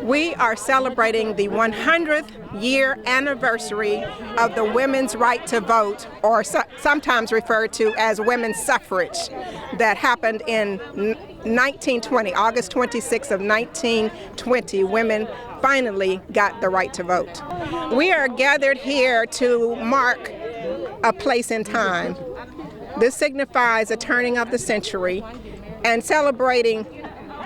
We are celebrating the 100th year anniversary of the women's right to vote, or sometimes referred to as women's suffrage, that happened in 1920, August 26th of 1920. Women finally got the right to vote. We are gathered here to mark a place in time. This signifies a turning of the century and celebrating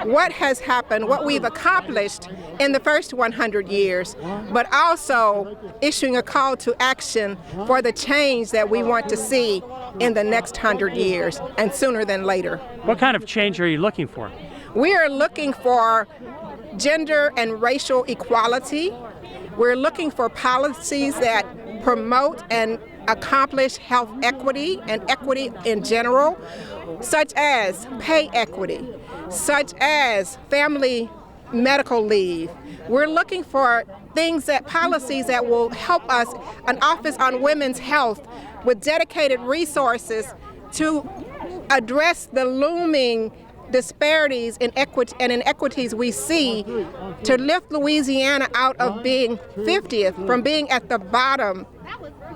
what has happened, what we've accomplished in the first 100 years, but also issuing a call to action for the change that we want to see in the next 100 years, and sooner than later. What kind of change are you looking for? We are looking for gender and racial equality. We're looking for policies that promote and accomplish health equity and equity in general, such as pay equity, such as family medical leave. We're looking for policies that will help us, an Office on Women's Health with dedicated resources to address the looming disparities and inequities we see, to lift Louisiana out of being 50th, from being at the bottom,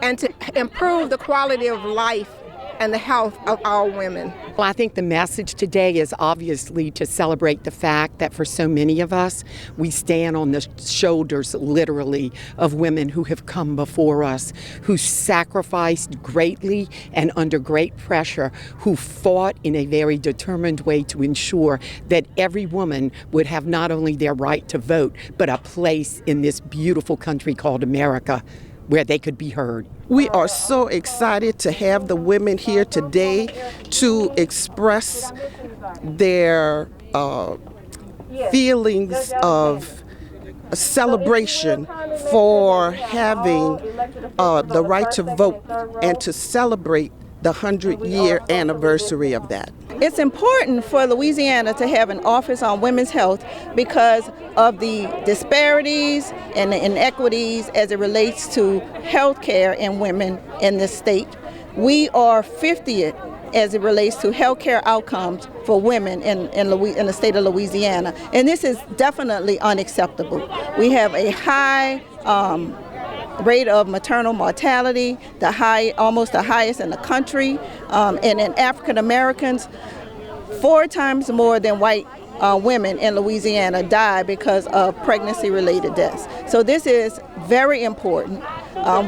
and to improve the quality of life and the health of all women. Well, I think the message today is obviously to celebrate the fact that for so many of us, we stand on the shoulders, literally, of women who have come before us, who sacrificed greatly and under great pressure, who fought in a very determined way to ensure that every woman would have not only their right to vote, but a place in this beautiful country called America where they could be heard. We are so excited to have the women here today to express their feelings of celebration for having the right to vote and to celebrate the 100-year anniversary of that. It's important for Louisiana to have an Office on Women's Health because of the disparities and the inequities as it relates to health care in women in this state. We are 50th as it relates to health care outcomes for women in the state of Louisiana. And this is definitely unacceptable. We have a high rate of maternal mortality, almost the highest in the country, and in African Americans, 4 times more than white women in Louisiana die because of pregnancy-related deaths. So this is very important.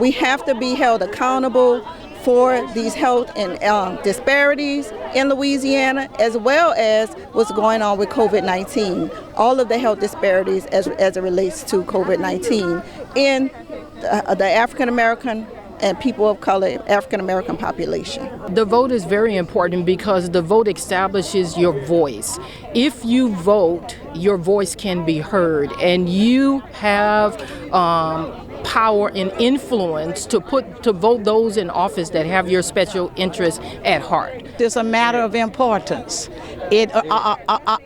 We have to be held accountable for these health and disparities in Louisiana, as well as what's going on with COVID-19, all of the health disparities as it relates to COVID-19 in the African American and people of color, African American population. The vote is very important because the vote establishes your voice. If you vote, your voice can be heard, and you have power and influence to vote those in office that have your special interests at heart. It's a matter of importance.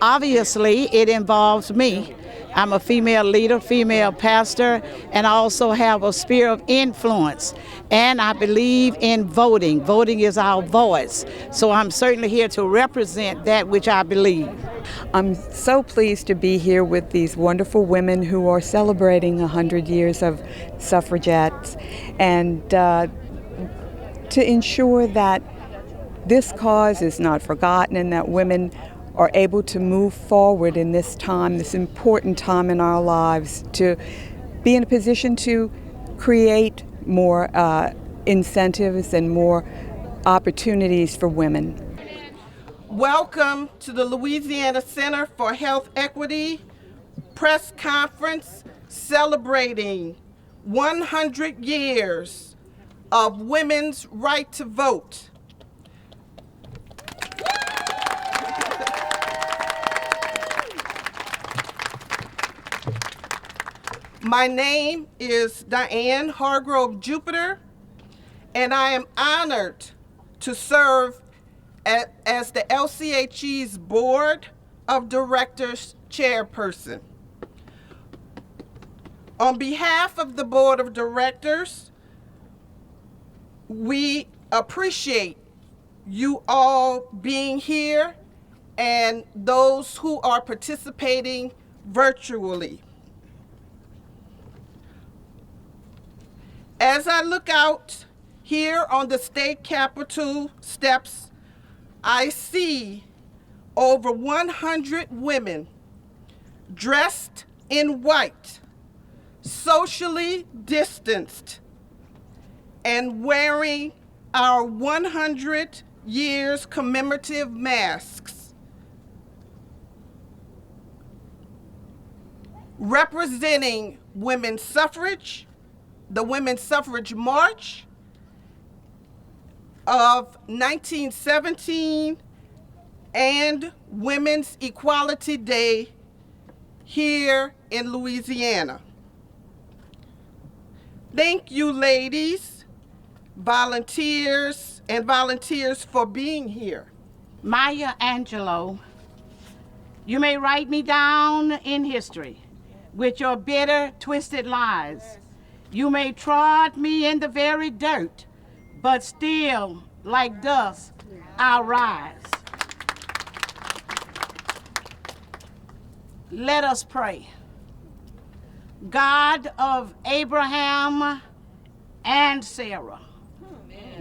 Obviously, it involves me. I'm a female leader, female pastor, and I also have a sphere of influence. And I believe in voting. Voting is our voice. So I'm certainly here to represent that which I believe. I'm so pleased to be here with these wonderful women who are celebrating 100 years of suffragettes, and to ensure that this cause is not forgotten and that women are able to move forward in this time, this important time in our lives, to be in a position to create more incentives and more opportunities for women. Welcome to the Louisiana Center for Health Equity press conference celebrating 100 years of women's right to vote. My name is DIANE HARGROVE Jupiter, and I am honored to serve as the LCHE's Board of Directors Chairperson. On behalf of the Board of Directors, we appreciate you all being here and those who are participating virtually. As I look out here on the state capitol steps, I see over 100 women dressed in white, socially distanced, and wearing our 100 years commemorative masks, representing women's suffrage, the Women's Suffrage March of 1917, and Women's Equality Day here in Louisiana. Thank you, ladies, volunteers, and volunteers for being here. Maya Angelou, you may write me down in history with your bitter, twisted lies. You may trod me in the very dirt, but still, like dust, I'll rise. Let us pray. God of Abraham and Sarah,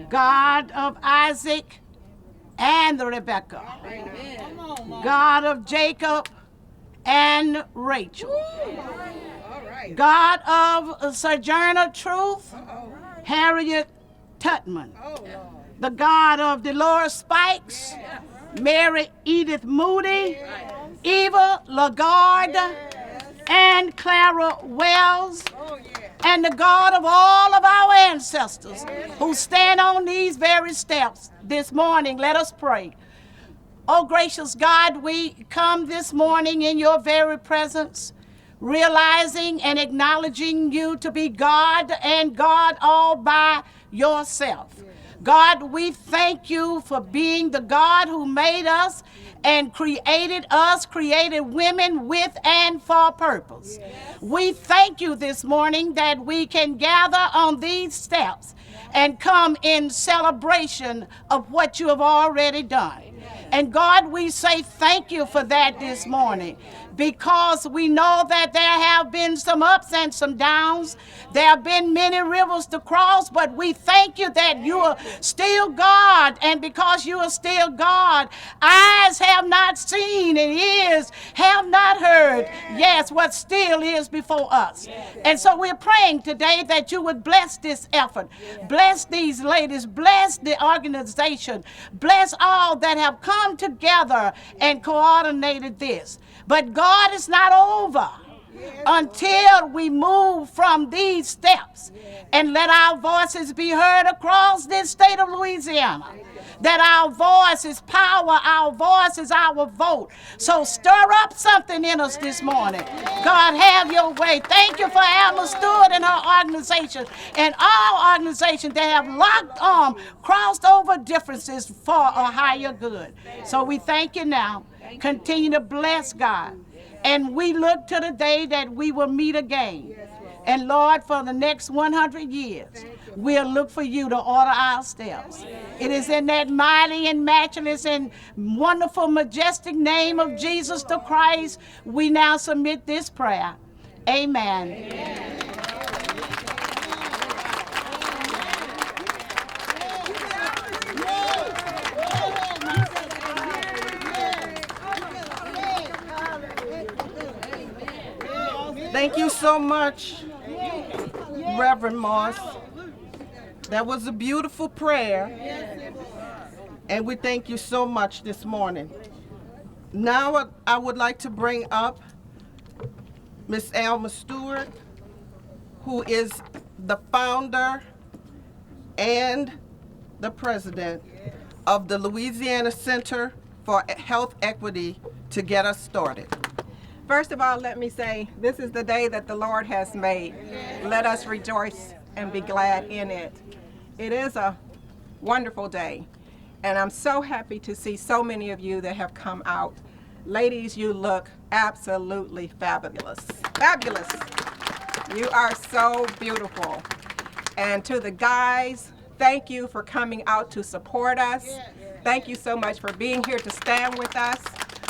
God of Isaac and Rebekah, God of Jacob and Rachel, God of Sojourner Truth, Harriet Tubman, the God of Dolores Spikes, Mary Edith Moody, Eva Lagarde, and Clara Wells, and the God of all of our ancestors who stand on these very steps this morning. Let us pray. Oh, gracious God, we come this morning in your very presence, realizing and acknowledging you to be God and God all by yourself. God, we thank you for being the God who made us and created us, created women with and for purpose. We thank you this morning that we can gather on these steps and come in celebration of what you have already done. And God, we say thank you for that this morning, because we know that there have been some ups and some downs. There have been many rivers to cross, but we thank you that you are still God. And because you are still God, eyes have not seen and ears have not heard, yes, what still is before us. And so we're praying today that you would bless this effort, bless these ladies, bless the organization, bless all that have come together and coordinated this. But God is not over until we move from these steps and let our voices be heard across this state of Louisiana. That our voice is power, our voice is our vote. So stir up something in us this morning. God, have your way. Thank you for Alma Stewart and her organization and all organizations that have locked arms, crossed over differences for a higher good. So we thank you now. Continue to bless, God. And we look to the day that we will meet again. And Lord, for the next 100 years, we'll look for you to order our steps. It is in that mighty and matchless and wonderful, majestic name of Jesus the Christ, we now submit this prayer. Amen. Amen. Thank you so much, Reverend Moss. That was a beautiful prayer, and we thank you so much this morning. Now I would like to bring up Miss Alma Stewart, who is the founder and the president of the Louisiana Center for Health Equity, to get us started. First of all, let me say, this is the day that the Lord has made. Let us rejoice and be glad in it. It is a wonderful day, and I'm so happy to see so many of you that have come out. Ladies, you look absolutely fabulous. Fabulous. You are so beautiful. And to the guys, thank you for coming out to support us. Thank you so much for being here to stand with us.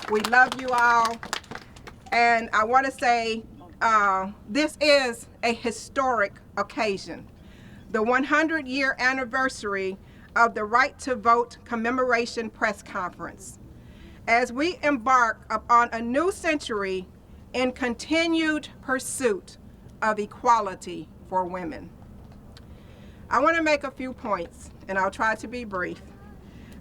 We love you all. And I want to say this is a historic occasion. the 100-year anniversary of the Right to Vote Commemoration press conference, as we embark upon a new century in continued pursuit of equality for women. I want to make a few points, and I'll try to be brief.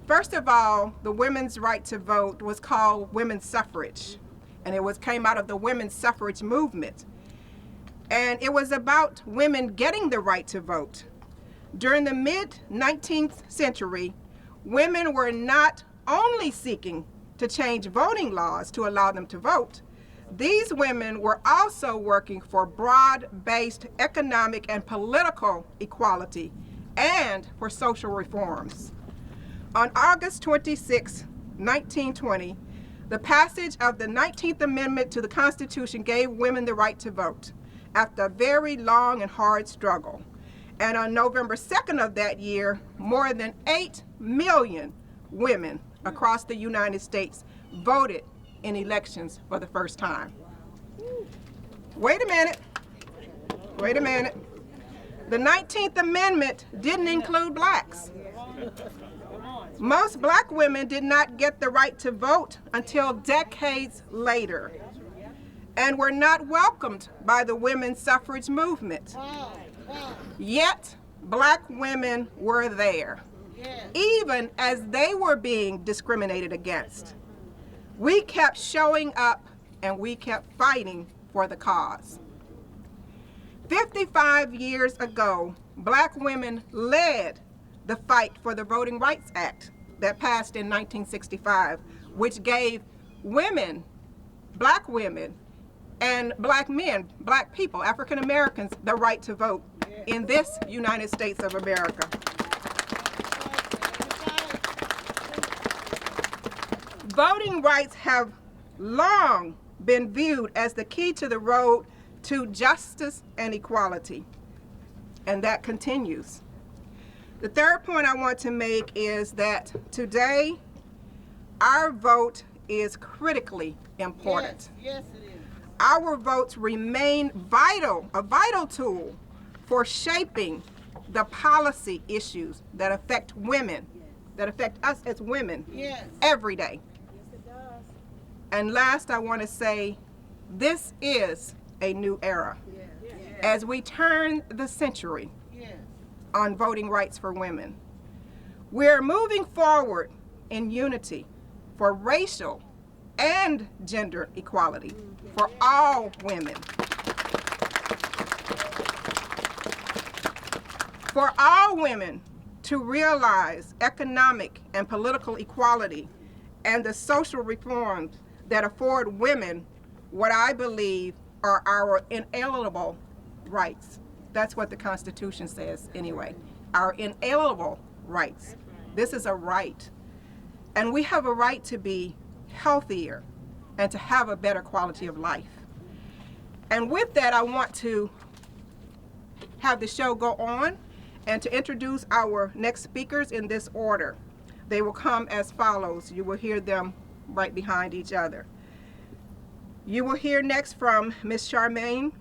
First of all, the women's right to vote was called women's suffrage, and it came out of the women's suffrage movement. And it was about women getting the right to vote. During the mid-19th century, women were not only seeking to change voting laws to allow them to vote, these women were also working for broad-based economic and political equality and for social reforms. On August 26, 1920, the passage of the 19th Amendment to the Constitution gave women the right to vote after a very long and hard struggle. And on November 2nd of that year, more than 8 million women across the United States voted in elections for the first time. Wait a minute. The 19th Amendment didn't include blacks. Most black women did not get the right to vote until decades later and were not welcomed by the women's suffrage movement. Yet, black women were there, even as they were being discriminated against. We kept showing up and we kept fighting for the cause. 55 years ago, black women led the fight for the Voting Rights Act that passed in 1965, which gave women, black women, and black men, black people, African Americans, the right to vote in this United States of America. Voting rights have long been viewed as the key to the road to justice and equality, and that continues. The third point I want to make is that today, our vote is critically important. Yes, it is. Our votes remain vital, a vital tool for shaping the policy issues that affect women, that affect us as women every day. And last, I want to say, this is a new era. As we turn the century on voting rights for women, we're moving forward in unity for racial and gender equality for all women. For all women to realize economic and political equality and the social reforms that afford women what I believe are our inalienable rights. That's what the Constitution says anyway, our inalienable rights. This is a right. And we have a right to be healthier and to have a better quality of life. And with that, I want to have the show go on and to introduce our next speakers in this order. They will come as follows. You will hear them right behind each other. You will hear next from Ms. CHARMAINE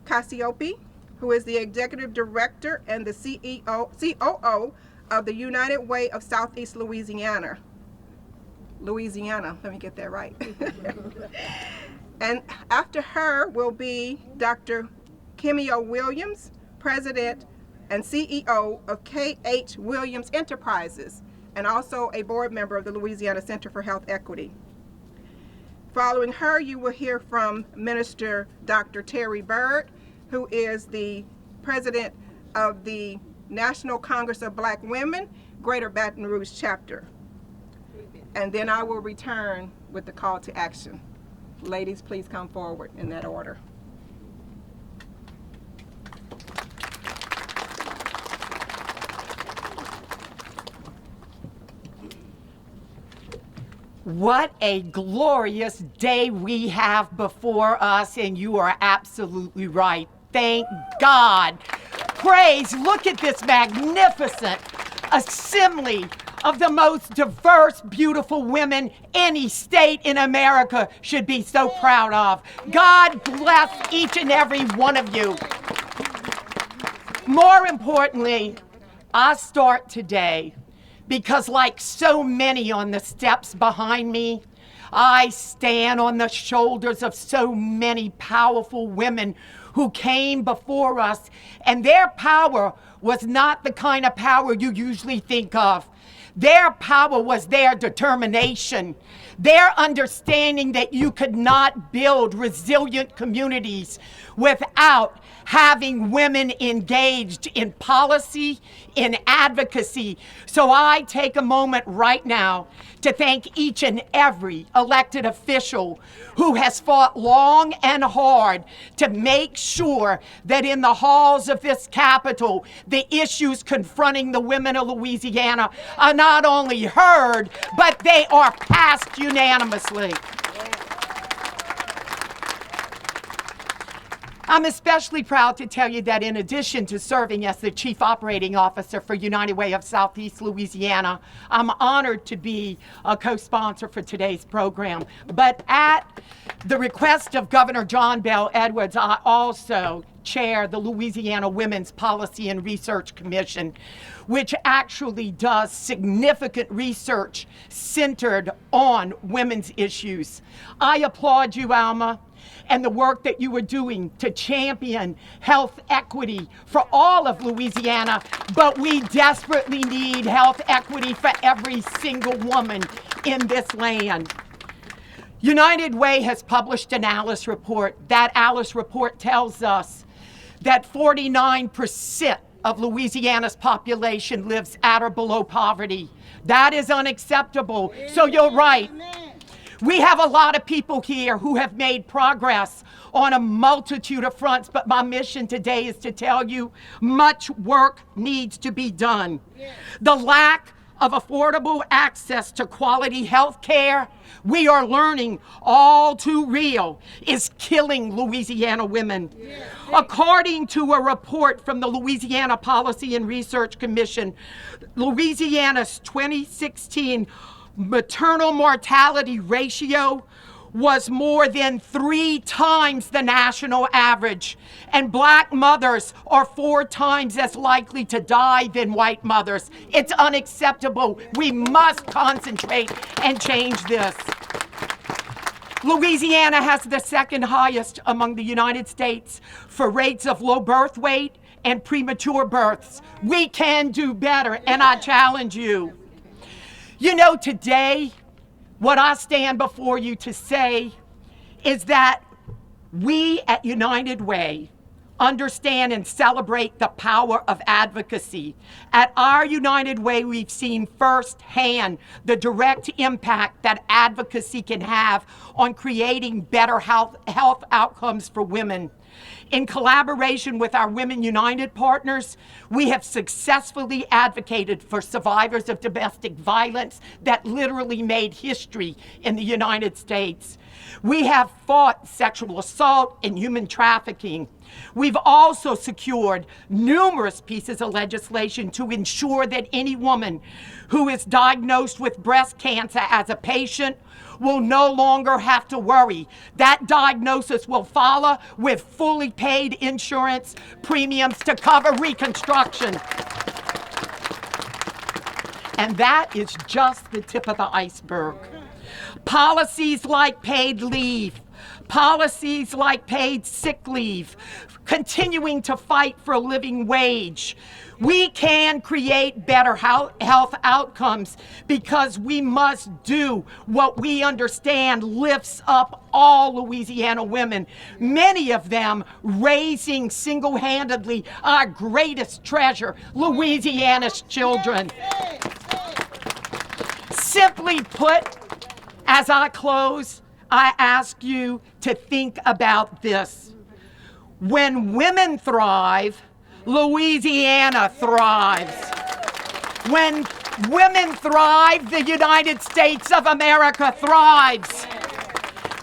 CACCIOPPI, who is the Executive Director and the COO of the United Way of Southeast Louisiana. Let me get that right. And after her will be Dr. Kimio Williams, President and CEO of K.H. Williams Enterprises, and also a board member of the Louisiana Center for Health Equity. Following her, you will hear from Minister Dr. TERRI BYRD, who is the President of the National Congress of Black Women, Greater Baton Rouge Chapter. And then I will return with the call to action. Ladies, please come forward in that order. What a glorious day we have before us, and you are absolutely right. Thank God. Praise, look at this magnificent assembly of the most diverse, beautiful women any state in America should be so proud of. God bless each and every one of you. More importantly, I start today because, like so many on the steps behind me, I stand on the shoulders of so many powerful women who came before us, and their power was not the kind of power you usually think of. Their power was their determination, their understanding that you could not build resilient communities without having women engaged in policy, in advocacy. So I take a moment right now to thank each and every elected official who has fought long and hard to make sure that in the halls of this Capitol, the issues confronting the women of Louisiana are not only heard, but they are passed unanimously. I'm especially proud to tell you that in addition to serving as the Chief Operating Officer for United Way of Southeast Louisiana, I'm honored to be a co-sponsor for today's program. But at the request of Governor John Bel Edwards, I also chair the Louisiana Women's Policy and Research Commission, which actually does significant research centered on women's issues. I applaud you, Alma, and the work that you are doing to champion health equity for all of Louisiana, but we desperately need health equity for every single woman in this land. United Way has published an ALICE report. That ALICE report tells us that 49% of Louisiana's population lives at or below poverty. That is unacceptable. So you're right. We have a lot of people here who have made progress on a multitude of fronts, but my mission today is to tell you much work needs to be done. The lack of affordable access to quality health care, we are learning all too real, is killing Louisiana women. According to a report from the Louisiana Policy and Research Commission, Louisiana's 2016 maternal mortality ratio was more than 3 times the national average, and black mothers are 4 times as likely to die than white mothers. It's unacceptable. We must concentrate and change this. Louisiana has the second highest among the United States for rates of low birth weight and premature births. We can do better, and I challenge you. You know, today, what I stand before you to say is that we at United Way understand and celebrate the power of advocacy. At our United Way, we've seen firsthand the direct impact that advocacy can have on creating better health outcomes for women. In collaboration with our Women United partners, we have successfully advocated for survivors of domestic violence that literally made history in the United States. We have fought sexual assault and human trafficking. We've also secured numerous pieces of legislation to ensure that any woman who is diagnosed with breast cancer as a patient will no longer have to worry. That diagnosis will follow with fully paid insurance premiums to cover reconstruction. And that is just the tip of the iceberg. Policies like paid leave, policies like paid sick leave, continuing to fight for a living wage. We can create better health outcomes because we must do what we understand lifts up all Louisiana women, many of them raising single-handedly our greatest treasure, Louisiana's children. Simply put, as I close, I ask you to think about this. When women thrive, Louisiana thrives. When women thrive, the United States of America thrives.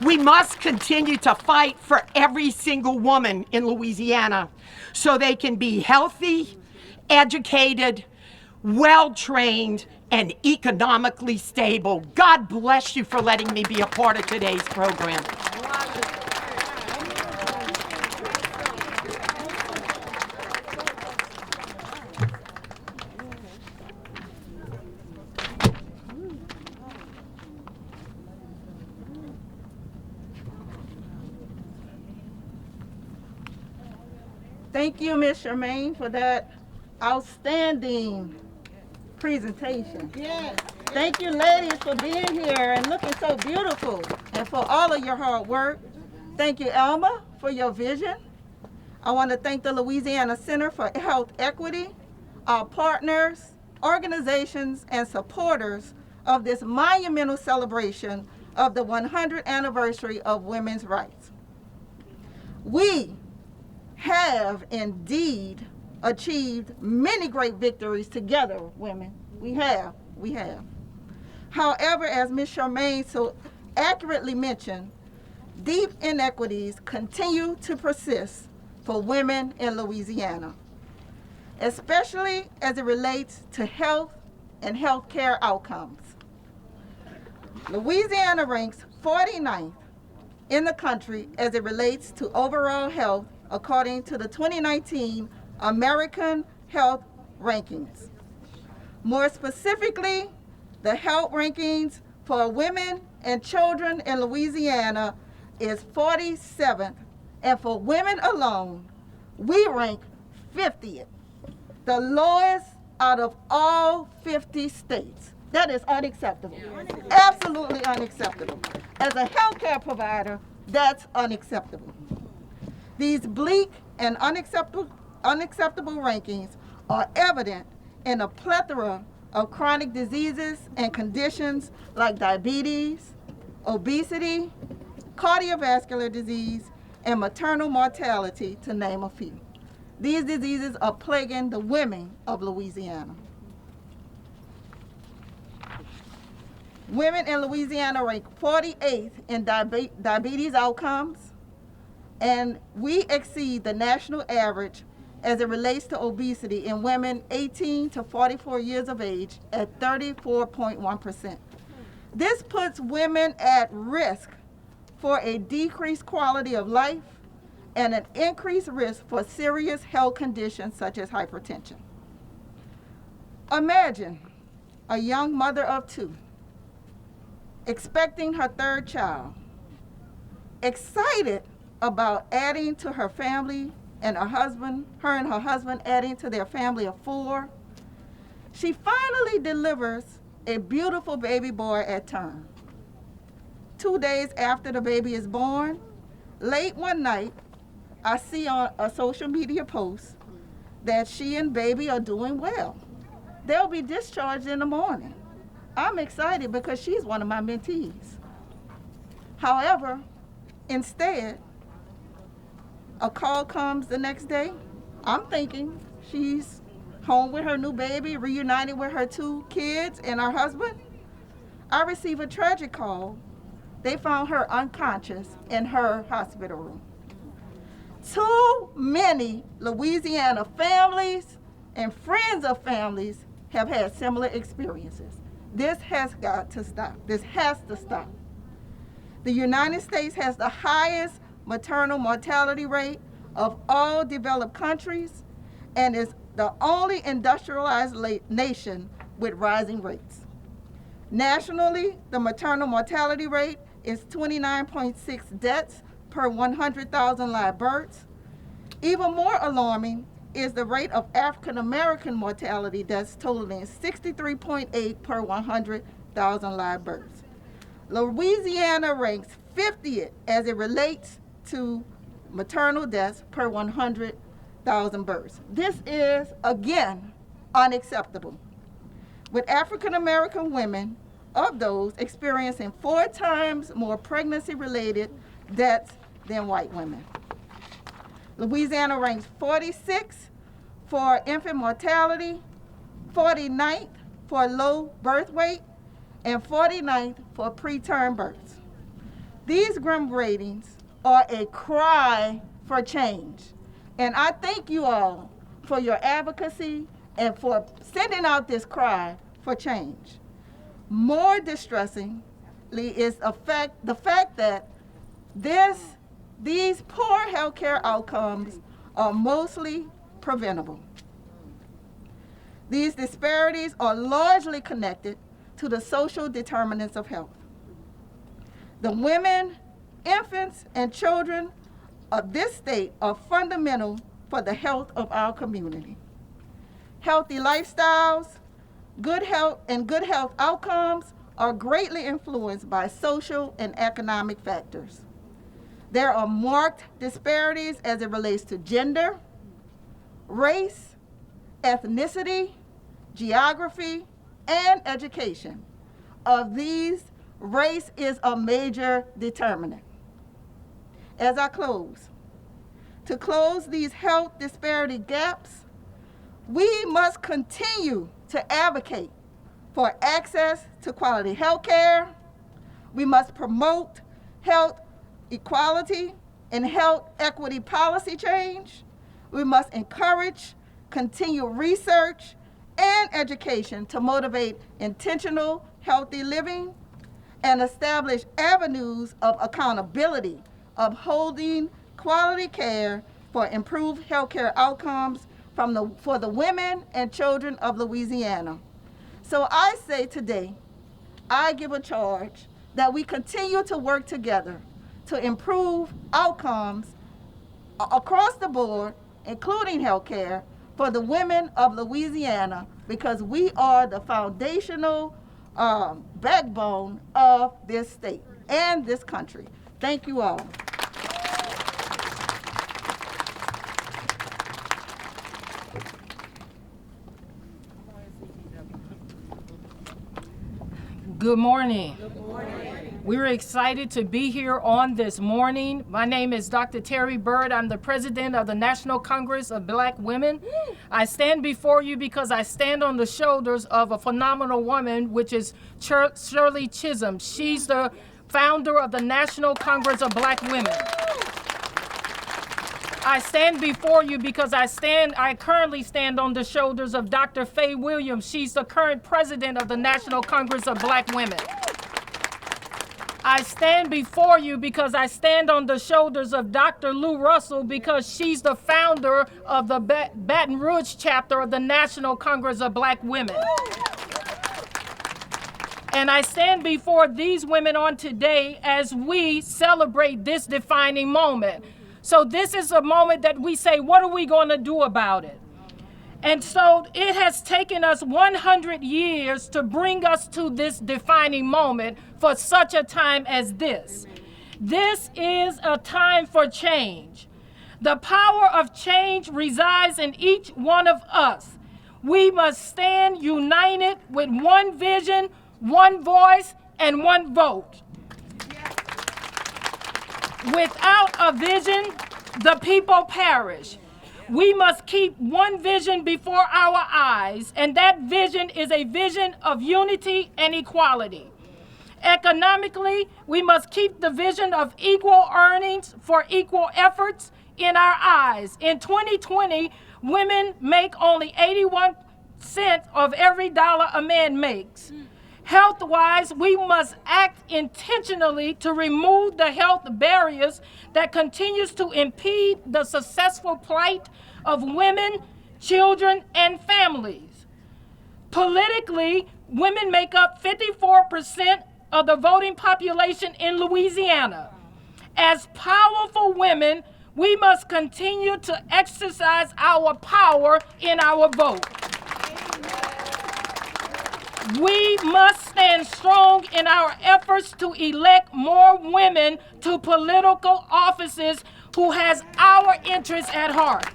We must continue to fight for every single woman in Louisiana so they can be healthy, educated, well-trained, and economically stable. God bless you for letting me be a part of today's program. Thank you, Ms. Charmaine, for that outstanding presentation. Yes. Thank you, ladies, for being here and looking so beautiful, and for all of your hard work. Thank you, Elma, for your vision. I want to thank the Louisiana Center for Health Equity, our partners, organizations, and supporters of this monumental celebration of the 100th anniversary of women's rights. We have indeed achieved many great victories together, women. We have. However, as Ms. Charmaine so accurately mentioned, deep inequities continue to persist for women in Louisiana, especially as it relates to health and healthcare outcomes. Louisiana ranks 49th in the country as it relates to overall health according to the 2019 American Health Rankings. More specifically, the health rankings for women and children in Louisiana is 47th, and for women alone, we rank 50th, the lowest out of all 50 states. That is unacceptable, absolutely unacceptable. As a healthcare provider, that's unacceptable. These bleak and unacceptable rankings are evident in a plethora of chronic diseases and conditions like diabetes, obesity, cardiovascular disease, and maternal mortality, to name a few. These diseases are plaguing the women of Louisiana. Women in Louisiana rank 48th in diabetes outcomes, and we exceed the national average as it relates to obesity in women 18 to 44 years of age at 34.1%. This puts women at risk for a decreased quality of life and an increased risk for serious health conditions such as hypertension. Imagine a young mother of two expecting her third child, excited about adding to her family and her and her husband adding to their family of 4. She finally delivers a beautiful baby boy at term. 2 days after the baby is born, late one night, I see on a social media post that she and baby are doing well. They'll be discharged in the morning. I'm excited because she's one of my mentees. However, instead, a call comes the next day. I'm thinking she's home with her new baby, reunited with her 2 kids and her husband. I receive a tragic call. They found her unconscious in her hospital room. Too many Louisiana families and friends of families have had similar experiences. This has got to stop. This has to stop. The United States has the highest maternal mortality rate of all developed countries and is the only industrialized nation with rising rates. Nationally, the maternal mortality rate is 29.6 deaths per 100,000 live births. Even more alarming is the rate of African American mortality deaths totaling 63.8 per 100,000 live births. Louisiana ranks 50th as it relates to maternal deaths per 100,000 births. This is, again, unacceptable. With African American women, of those experiencing 4 times more pregnancy-related deaths than white women. Louisiana ranks 46th for infant mortality, 49th for low birth weight, and 49th for preterm births. These grim ratings are a cry for change, and I thank you all for your advocacy and for sending out this cry for change. More distressingly is the fact that these poor healthcare outcomes are mostly preventable. These disparities are largely connected to the social determinants of health. The women, infants, and children of this state are fundamental for the health of our community. Healthy lifestyles, good health outcomes are greatly influenced by social and economic factors. There are marked disparities as it relates to gender, race, ethnicity, geography, and education. Of these, race is a major determinant. As I close, to close these health disparity gaps, we must continue to advocate for access to quality health care. We must promote health equality and health equity policy change. We must encourage continued research and education to motivate intentional, healthy living and establish avenues of accountability, upholding quality care for improved healthcare outcomes for the women and children of Louisiana. So I say today, I give a charge that we continue to work together to improve outcomes across the board, including healthcare, for the women of Louisiana, because we are the foundational backbone of this state and this country. Thank you all. Good morning. Good morning. We're excited to be here on this morning. My name is Dr. TERRI BYRD. I'm the president of the National Congress of Black Women. I stand before you because I stand on the shoulders of a phenomenal woman, which is Shirley Chisholm. She's the founder of the National Congress of Black Women. I stand before you because I currently stand on the shoulders of Dr. Faye Williams. She's the current president of the National Congress of Black Women. I stand before you because I stand on the shoulders of Dr. Lou Russell, because she's the founder of the Baton Rouge chapter of the National Congress of Black Women. And I stand before these women on today as we celebrate this defining moment. So this is a moment that we say, what are we going to do about it? And so it has taken us 100 years to bring us to this defining moment for such a time as this. This is a time for change. The power of change resides in each one of us. We must stand united with one vision, one voice, and one vote. Without a vision, the people perish. We must keep one vision before our eyes, and that vision is a vision of unity and equality. Economically, we must keep the vision of equal earnings for equal efforts in our eyes. In 2020, women make only 81 cents of every dollar a man makes. Health-wise, we must act intentionally to remove the health barriers that continues to impede the successful plight of women, children, and families. Politically, women make up 54% of the voting population in Louisiana. As powerful women, we must continue to exercise our power in our vote. We must stand strong in our efforts to elect more women to political offices who has our interests at heart.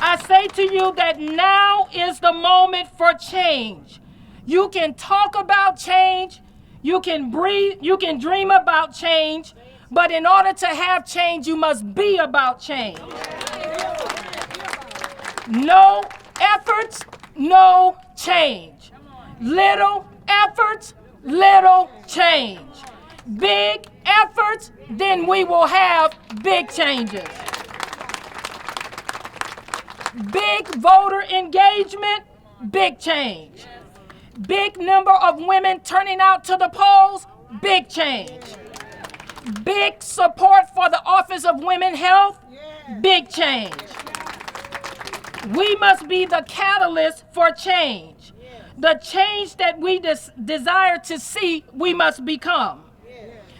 I say to you that now is the moment for change. You can talk about change, you can breathe, you can dream about change, but in order to have change, you must be about change. No efforts, no change. Little efforts, little change. Big efforts, then we will have big changes. Big voter engagement, big change. Big number of women turning out to the polls, big change. Big support for the Office of Women's Health, big change. We must be the catalyst for change. The change that we desire to see, we must become.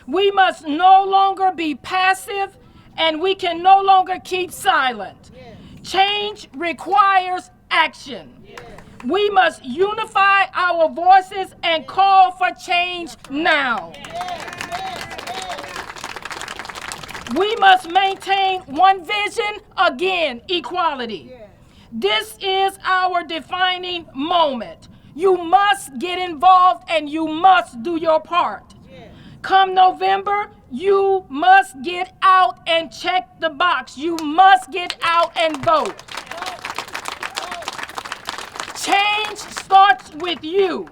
We must no longer be passive and we can no longer keep silent. Change requires action. We must unify our voices and call for change now. We must maintain one vision, again, equality. This is our defining moment. You must get involved and you must do your part. Come November, you must get out and check the box. You must get out and vote. Change starts with you,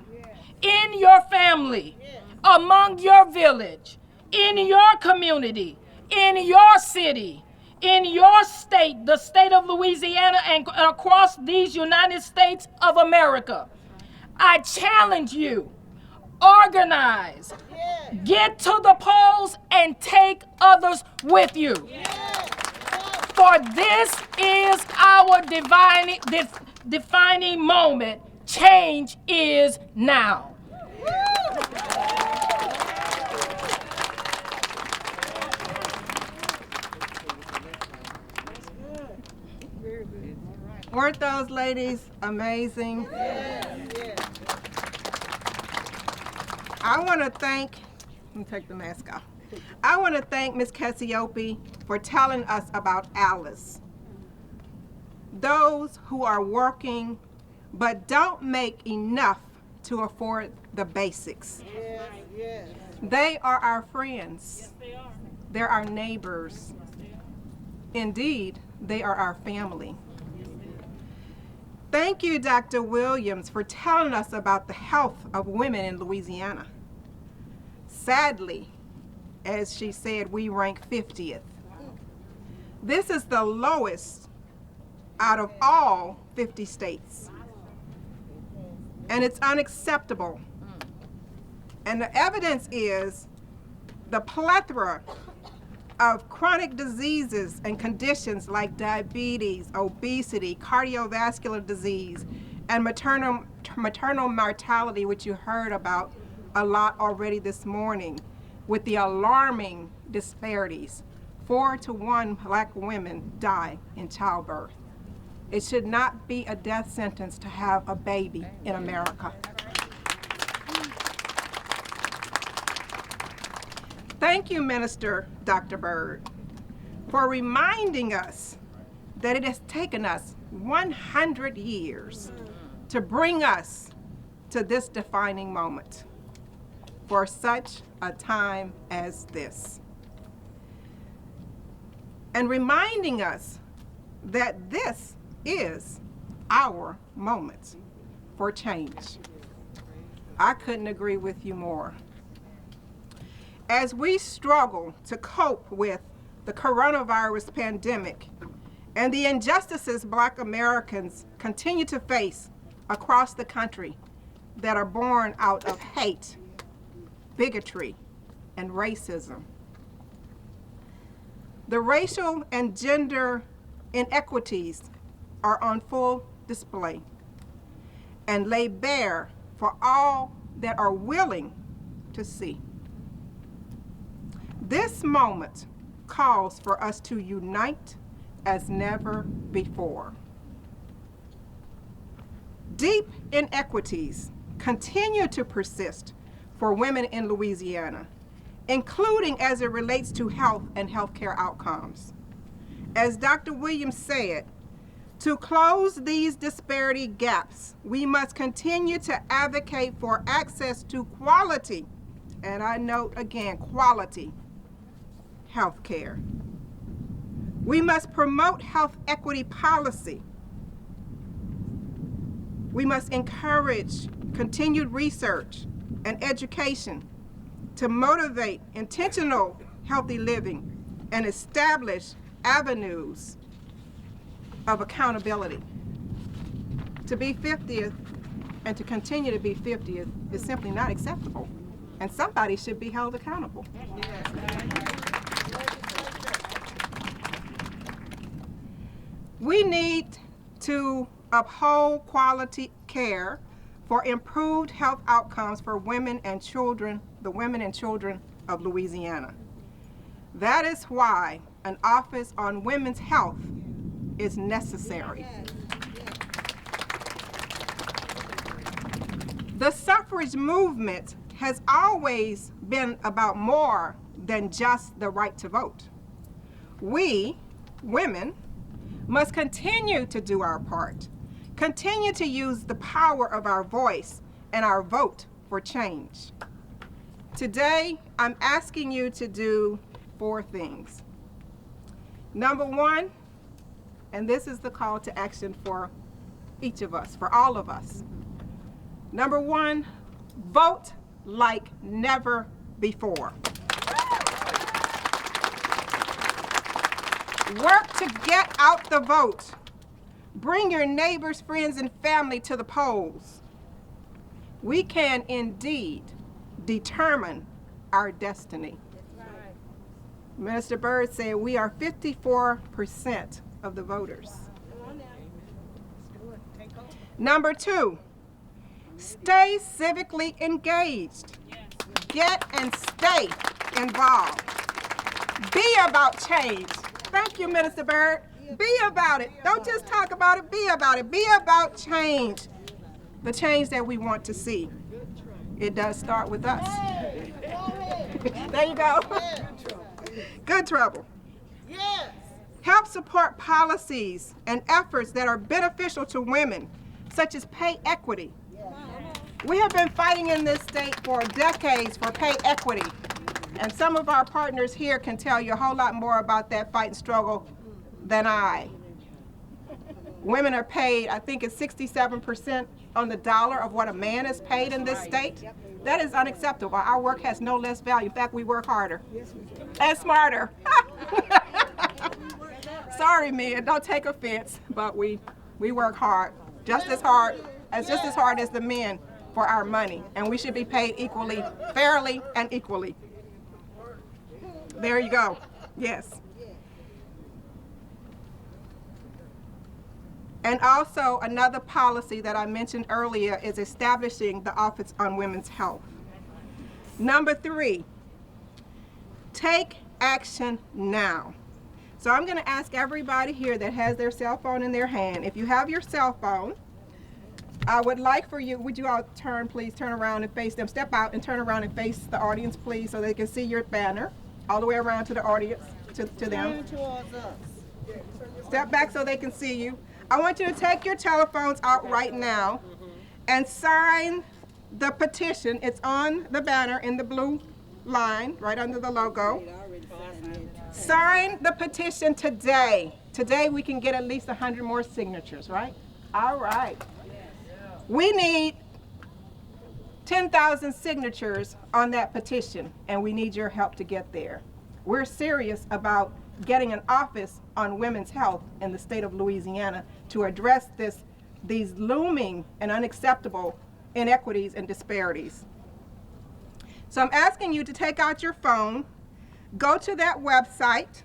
in your family, among your village, in your community, in your city, in your state, the state of Louisiana, and across these United States of America. I challenge you, organize, get to the polls, and take others with you. For this is our defining moment. Change is now. Weren't those ladies amazing? I want to thank, let me take the mask off. I want to thank Ms. CACCIOPPI for telling us about Alice. Those who are working but don't make enough to afford the basics. They are our friends. They're our neighbors. Indeed, they are our family. Thank you, Dr. Williams, for telling us about the health of women in Louisiana. Sadly, as she said, we rank 50th. This is the lowest out of all 50 states. And it's unacceptable. And the evidence is the plethora of chronic diseases and conditions like diabetes, obesity, cardiovascular disease, and maternal mortality, which you heard about a lot already this morning, with the alarming disparities. 4 to 1 black women die in childbirth. It should not be a death sentence to have a baby in America. Thank you, Minister Dr. Byrd, for reminding us that it has taken us 100 years to bring us to this defining moment for such a time as this. And reminding us that this is our moment for change. I couldn't agree with you more. As we struggle to cope with the coronavirus pandemic and the injustices Black Americans continue to face across the country that are born out of hate, bigotry, and racism, the racial and gender inequities are on full display and lay bare for all that are willing to see. This moment calls for us to unite as never before. Deep inequities continue to persist for women in Louisiana, including as it relates to health and healthcare outcomes. As Dr. Williams said, to close these disparity gaps, we must continue to advocate for access to quality, and I note again, quality health care. We must promote health equity policy. We must encourage continued research and education to motivate intentional healthy living and establish avenues of accountability. To be 50th and to continue to be 50th is simply not acceptable, and somebody should be held accountable. We need to uphold quality care for improved health outcomes for women and children, the women and children of Louisiana. That is why an office on women's health is necessary. The suffrage movement has always been about more than just the right to vote. We, women, must continue to do our part, continue to use the power of our voice and our vote for change. Today, I'm asking you to do 4 things. Number 1, and this is the call to action for each of us, for all of us. Number 1, vote like never before. Work to get out the vote. Bring your neighbors, friends, and family to the polls. We can indeed determine our destiny. Minister Byrd said we are 54% of the voters. Number 2, stay civically engaged. Get and stay involved. Be about change. Thank you, Minister Byrd. Be about it. Don't just talk about it, be about it. Be about change. The change that we want to see. It does start with us. There you go. Good trouble. Yes. Help support policies and efforts that are beneficial to women, such as pay equity. We have been fighting in this state for decades for pay equity. And some of our partners here can tell you a whole lot more about that fight and struggle than I. Women are paid, I think it's 67% on the dollar of what a man is paid in this state. That is unacceptable. Our work has no less value. In fact, we work harder and smarter. Sorry, men, don't take offense, but we work hard, just as hard as the men for our money. And we should be paid equally, fairly, and equally. There you go. Yes. And also another policy that I mentioned earlier is establishing the Office on Women's Health. Number 3, take action now. So I'm going to ask everybody here that has their cell phone in their hand, if you have your cell phone, I would like for you, would you all please turn around and face them. Step out and turn around and face the audience, please, so they can see your banner all the way around to the audience, to them. Step back so they can see you. I want you to take your telephones out right now and sign the petition. It's on the banner in the blue line, right under the logo. Sign the petition today. Today we can get at least 100 more signatures, right? All right. We need 10,000 signatures on that petition, and we need your help to get there. We're serious about getting an office on women's health in the state of Louisiana to address these looming and unacceptable inequities and disparities. So I'm asking you to take out your phone, go to that website,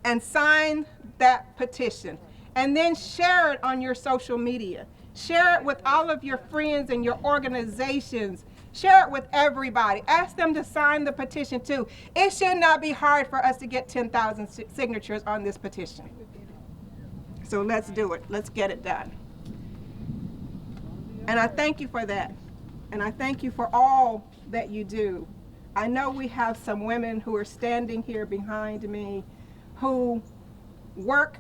and sign that petition, and then share it on your social media. Share it with all of your friends and your organizations. Share it with everybody. Ask them to sign the petition too. It should not be hard for us to get 10,000 signatures on this petition. So let's do it. Let's get it done. And I thank you for that. And I thank you for all that you do. I know we have some women who are standing here behind me who work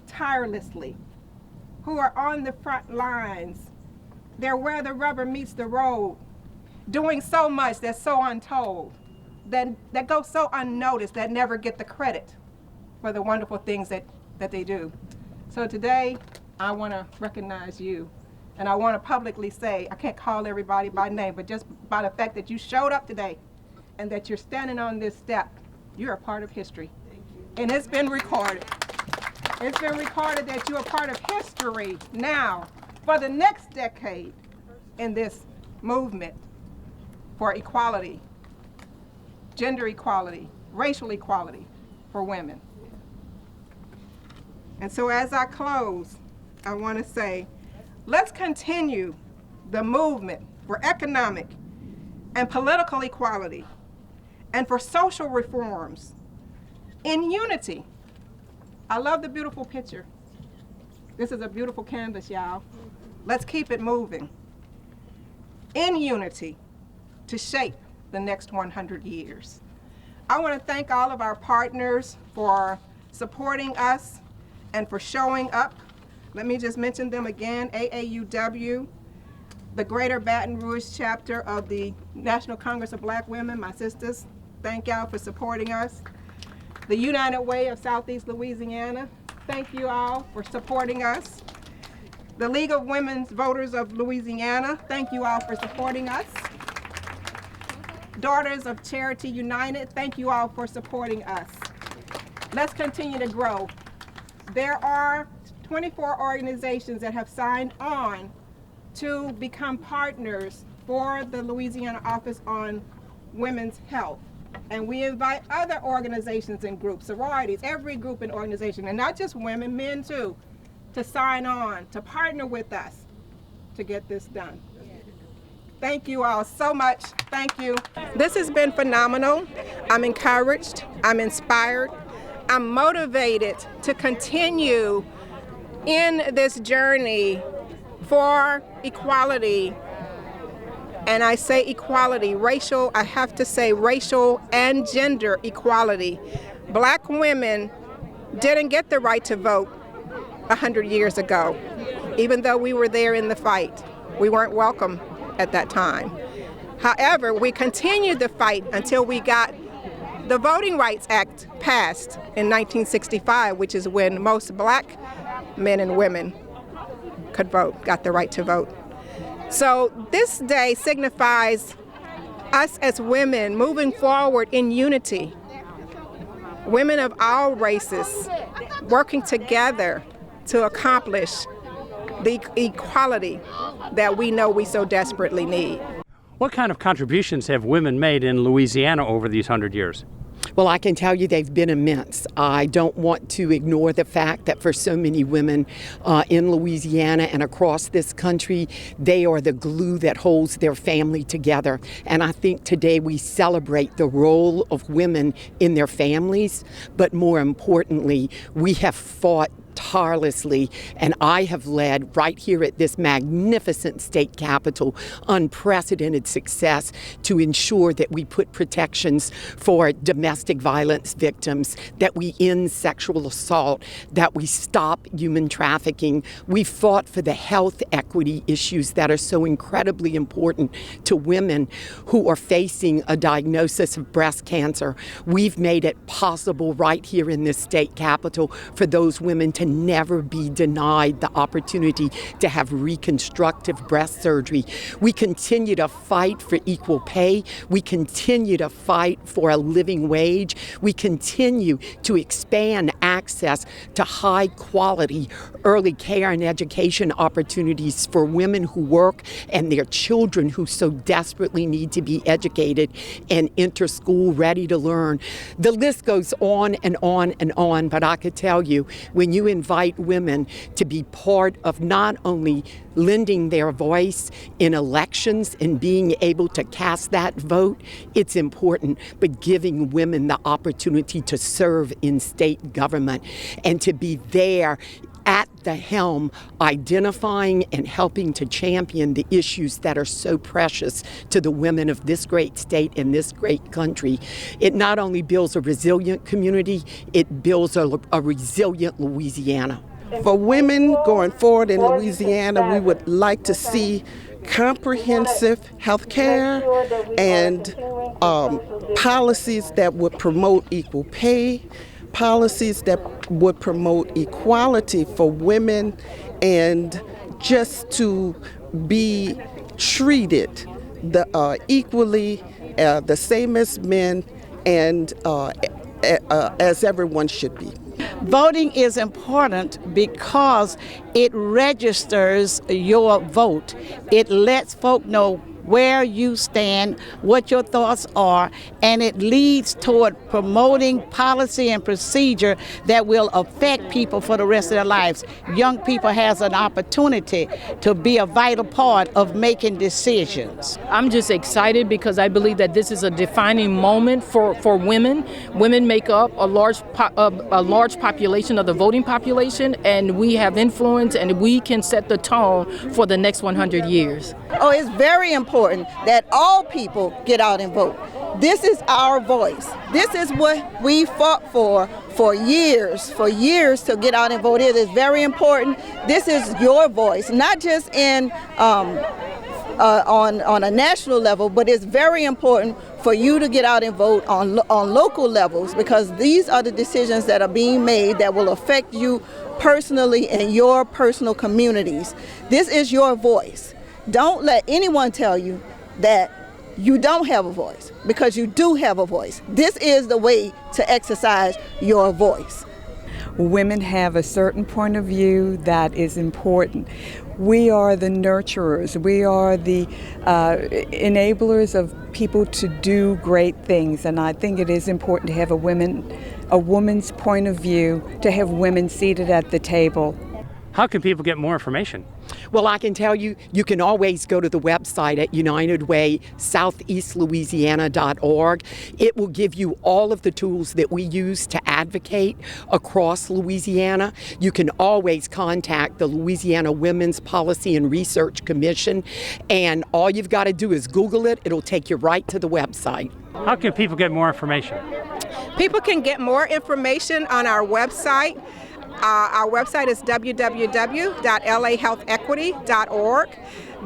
tirelessly, who are on the front lines. They're where the rubber meets the road, doing so much that's so untold, that go so unnoticed, that never get the credit for the wonderful things that they do. So today, I want to recognize you. And I want to publicly say, I can't call everybody by name, but just by the fact that you showed up today and that you're standing on this step, you're a part of history. And it's been recorded. It's been recorded that you're a part of history now for the next decade in this movement for equality, gender equality, racial equality for women. And so as I close, I want to say, let's continue the movement for economic and political equality and for social reforms In unity. I love the beautiful picture. This is a beautiful canvas, y'all. Let's keep it moving. In unity to shape the next 100 years. I want to thank all of our partners for supporting us and for showing up. Let me just mention them again. AAUW, the Greater Baton Rouge chapter of the National Congress of Black Women, my sisters, thank y'all for supporting us. The United Way of Southeast Louisiana, thank you all for supporting us. The League of Women's Voters of Louisiana, thank you all for supporting us. Daughters of Charity United, thank you all for supporting us. Let's continue to grow. There are 24 organizations that have signed on to become partners for the Louisiana Office on Women's Health. And we invite other organizations and groups, sororities, every group and organization, and not just women, men too, to sign on, to partner with us to get this done. Thank you all so much. Thank you. This has been phenomenal. I'm encouraged. I'm inspired. I'm motivated to continue in this journey for equality. And I say equality, racial, I have to say racial and gender equality. Black women didn't get the right to vote 100 years ago, even though we were there in the fight. We weren't welcome at that time. However, we continued the fight until we got the Voting Rights Act passed in 1965, which is when most black men and women could vote, got the right to vote. So this day signifies us as women moving forward in unity. Women of all races working together to accomplish the equality that we know we so desperately need. What kind of contributions have women made in Louisiana over these 100 years? Well, I can tell you they've been immense. I don't want to ignore the fact that for so many women in Louisiana and across this country, they are the glue that holds their family together. And I think today we celebrate the role of women in their families, but more importantly, we have fought tirelessly, and I have led right here at this magnificent state capitol unprecedented success to ensure that we put protections for domestic violence victims, that we end sexual assault, that we stop human trafficking. We fought for the health equity issues that are so incredibly important to women who are facing a diagnosis of breast cancer. We've made it possible right here in this state capitol for those women to never be denied the opportunity to have reconstructive breast surgery. We continue to fight for equal pay. We continue to fight for a living wage. We continue to expand access to high quality early care and education opportunities for women who work and their children who so desperately need to be educated and enter school ready to learn. The list goes on and on and on, but I could tell you, when you invite women to be part of not only lending their voice in elections and being able to cast that vote, it's important, but giving women the opportunity to serve in state government and to be there at the helm, identifying and helping to champion the issues that are so precious to the women of this great state and this great country. It not only builds a resilient community, it builds a resilient Louisiana. For women going forward in Louisiana, we would like to see comprehensive health care and policies that would promote equal pay, policies that would promote equality for women, and just to be treated equally, the same as men, and as everyone should be. Voting is important because it registers your vote. It lets folk know where you stand, what your thoughts are, and it leads toward promoting policy and procedure that will affect people for the rest of their lives. Young people has an opportunity to be a vital part of making decisions. I'm just excited because I believe that this is a defining moment for women. Women make up a large population of the voting population, and we have influence, and we can set the tone for the next 100 years. Oh, it's very important that all people get out and vote. This is our voice. This is what we fought for years to get out and vote. It is very important. This is your voice, not just in on a national level, but it's very important for you to get out and vote on local levels, because these are the decisions that are being made that will affect you personally in your personal communities. This is your voice. Don't let anyone tell you that you don't have a voice, because you do have a voice. This is the way to exercise your voice. Women have a certain point of view that is important. We are the nurturers. We are the enablers of people to do great things, and I think it is important to have a woman's point of view, to have women seated at the table. How can people get more information? Well, I can tell you, you can always go to the website at UnitedWaySoutheastLouisiana.org. It will give you all of the tools that we use to advocate across Louisiana. You can always contact the Louisiana Women's Policy and Research Commission, and all you've got to do is Google it. It'll take you right to the website. How can people get more information? People can get more information on our website. Our website is www.lahealthequity.org.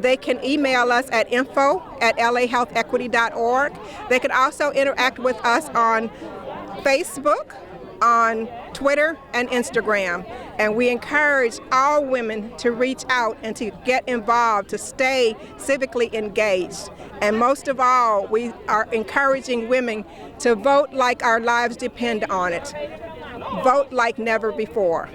They can email us at info@lahealthequity.org. They can also interact with us on Facebook, on Twitter, and Instagram. And we encourage all women to reach out and to get involved, to stay civically engaged. And most of all, we are encouraging women to vote like our lives depend on it. Vote like never before.